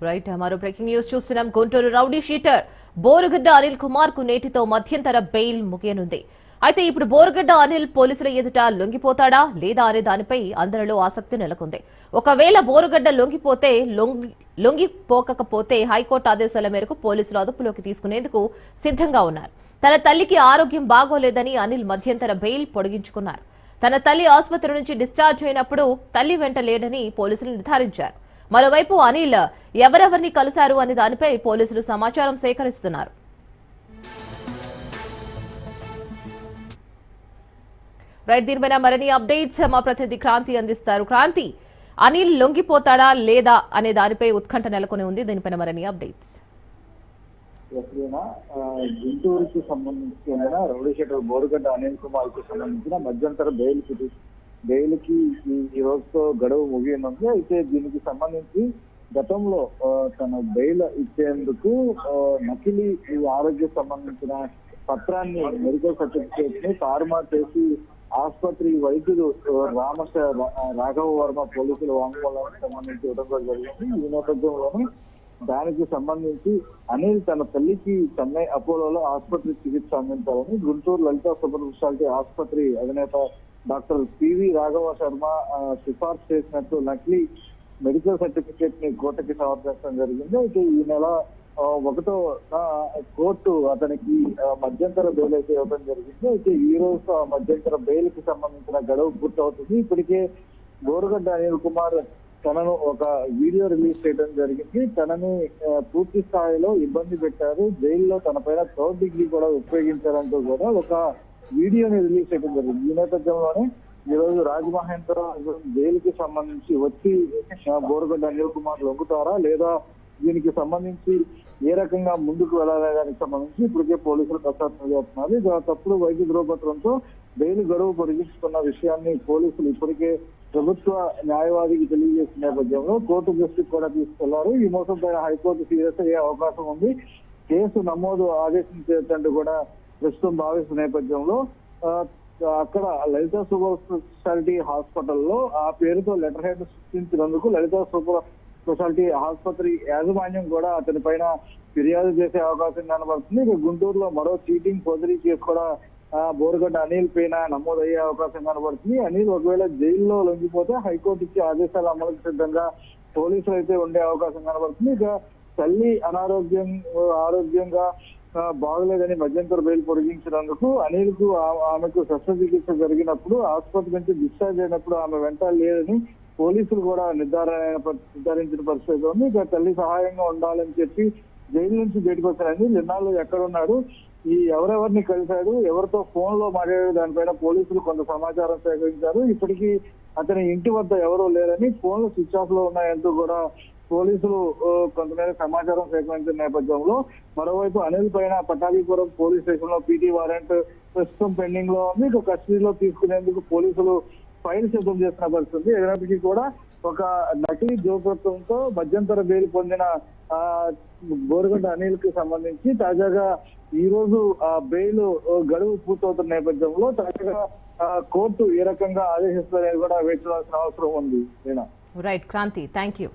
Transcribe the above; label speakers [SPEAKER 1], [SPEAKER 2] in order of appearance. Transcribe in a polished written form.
[SPEAKER 1] Right మరో breaking news చూస్తున్నాం. Guntur rowdy sheeter Borugadda Anil Kumar కు నేటితో మధ్యంతర బెయిల్ ముగియనుంది. అయితే ఇప్పుడు బోరుగడ్డ అనిల్ పోలీసుల ఎదుట లొంగిపోతాడా లేదా అనే దానిపై అందరిలో ఆసక్తి నెలకొంది. ఒకవేళ బోరుగడ్డ లొంగిపోకపోతే హైకోర్టు ఆదేశాల మేరకు పోలీసులు అదుపులోకి తీసుకునేందుకు సిద్ధంగా ఉన్నారు. తన తల్లికి ఆరోగ్యం బాగోలేదని అనిల్ మధ్యంతర బెయిల్ పొడిగించుకున్నారు. తన తల్లి ఆసుపత్రి నుంచి డిశ్చార్జ్ అయినప్పుడు తల్లి వెంట లేడని పోలీసులు నిర్ధారించారు. మరోవైపు అనిల్ ఎవరెవరిని కలిశారు అనే దానిపై పోలీసులు సమాచారం సేకరిస్తున్నారు. రైట్, దీనిపైన మరిన్ని అప్డేట్స్ మా ప్రతినిధి క్రాంతి అందిస్తారు. క్రాంతి, అనిల్ లొంగిపోతాడా లేదా అనే దానిపై ఉత్కంఠ నెలకొని ఉంది. దీనిపైన మరిన్ని అప్డేట్స్.
[SPEAKER 2] గుంటూరుకు సంబంధించిన రౌడీ షీటర్ బోరుగడ్డ అనిల్ కుమార్ కు సంబంధించిన మధ్యంతర బెయిల్ కి ఈ రోజుతో గడువు ముగియనుంది. అయితే దీనికి సంబంధించి గతంలో తన బెయిల్ ఇచ్చేందుకు నకిలీ ఆరోగ్య సంబంధించిన పత్రాన్ని మెడికల్ సర్టిఫికేట్ ని తారుమారు చేసి ఆసుపత్రి వైద్యులు రాఘవ వర్మ పోలీసుల వాంగ్మూలానికి సంబంధించి ఇవ్వడం జరిగింది. ఈ నేపథ్యంలోనే దానికి సంబంధించి అనిల్ తన తల్లికి చెన్నై అపోలోలో ఆసుపత్రి చికిత్స అందించాలని గుంటూరు లలిత సూపర్ స్పెషాలిటీ ఆసుపత్రి అధినేత డాక్టర్ పివి రాఘవ శర్మ సిఫార్సు చేసినట్టు నకిలీ మెడికల్ సర్టిఫికేట్ ని కోర్టుకి సమర్పించడం జరిగింది. అయితే ఈ నెల 1వ కోర్టు అతనికి మధ్యంతర బెయిల్ అయితే ఇవ్వడం జరిగింది. అయితే ఈ రోజు మధ్యంతర బెయిల్ కి సంబంధించిన గడువు పూర్తవుతుంది. ఇప్పటికే బోరుగడ్డ అనిల్ కుమార్ తనను ఒక వీడియో రిలీజ్ చేయడం జరిగింది. తనని పూర్తి స్థాయిలో ఇబ్బంది పెట్టారు, జైల్లో తన పైన 3rd డిగ్రీ కూడా ఉపయోగించారంటూ కూడా ఒక వీడియోని రిలీజ్ చేయడం జరిగింది. ఈ నేపథ్యంలోనే ఈ రోజు రాజమహేంద్ర జైలుకి సంబంధించి వచ్చి బోరుగడ్డ అనిల్ కుమార్ లొంగుతారా లేదా దీనికి సంబంధించి ఏ రకంగా ముందుకు వెళ్లాలనే దానికి సంబంధించి ఇప్పటికే పోలీసులు కసరత్తు చేస్తున్నారు. తప్పుడు వైద్య ధృవపత్రంతో బెయిల్ గడువు పొడిగించుకున్న విషయాన్ని పోలీసులు ఇప్పటికే ప్రభుత్వ న్యాయవాదికి తెలియజేసిన నేపథ్యంలో కోర్టు దృష్టికి కూడా తీసుకెళ్లారు. ఈ మోసం పైన హైకోర్టు సీరియస్ అయ్యే అవకాశం ఉంది. కేసు నమోదు ఆదేశించేటట్టు కూడా ప్రస్తుతం భావిస్తున్న నేపథ్యంలో అక్కడ లలిత సూపర్ స్పెషాలిటీ హాస్పిటల్లో ఆ పేరుతో లెటర్ హెడ్ సృష్టించినందుకు లలిత సూపర్ స్పెషాలిటీ ఆసుపత్రి యాజమాన్యం కూడా అతని పైన ఫిర్యాదు చేసే అవకాశం కనబడుతుంది. ఇక గుంటూరులో మరో చీటింగ్ ఫోర్జరీ కేసు కూడా బోరుగడ్డ అనిల్ పైన నమోదయ్యే అవకాశం కనబడుతుంది. అనిల్ ఒకవేళ జైల్లో లొంగిపోతే హైకోర్టు ఇచ్చే ఆదేశాల అమలుకు సిద్ధంగా పోలీసులు అయితే ఉండే అవకాశం కనబడుతుంది. ఇక తల్లి ఆరోగ్యంగా బాగలేదని మధ్యంతర బెయిల్ పొడిగించినందుకు అనిల్ కు ఆమెకు శస్త్రచికిత్స జరిగినప్పుడు ఆసుపత్రి నుంచి డిశ్చార్జ్ అయినప్పుడు ఆమె వెంట లేదని పోలీసులు కూడా నిర్ధారించిన పరిస్థితి ఉంది. ఇక తల్లి సహాయంగా ఉండాలని చెప్పి జైలు నుంచి బయటకు వచ్చారని నిన్నాళ్ళు ఎక్కడున్నాడు, ఈ ఎవరెవరిని కలిశాడు, ఎవరితో ఫోన్ లో మాట్లాడాడు దానిపైన పోలీసులు కొంత సమాచారం సేకరించారు. ఇప్పటికీ అతని ఇంటి వద్ద ఎవరూ లేరని, ఫోన్లు స్విచ్ ఆఫ్ లో ఉన్నాయంటూ కూడా పోలీసులు కొంతమేర సమాచారం సేకరించిన నేపథ్యంలో మరోవైపు అనిల్ పైన పట్టాభిపురం పోలీస్ స్టేషన్ లో పీటీ వారెంట్ ప్రస్తుతం పెండింగ్ లో ఉంది. ఇక కస్టడీలో తీసుకునేందుకు పోలీసులు ఫైల్ సిద్ధం చేసిన పరిస్థితి. అయినప్పటికీ కూడా ఒక నకిలీ ధృవపత్రంతో మధ్యంతర బెయిల్ పొందిన బోరుగడ్డ అనిల్ కి సంబంధించి తాజాగా ఈ రోజు బెయిల్ గడువు పూర్తవుతున్న నేపథ్యంలో తాజాగా కోర్టు ఏ రకంగా ఆదేశిస్తుందనేది కూడా వేచాల్సిన అవసరం ఉంది.
[SPEAKER 1] Right Kranti, thank you.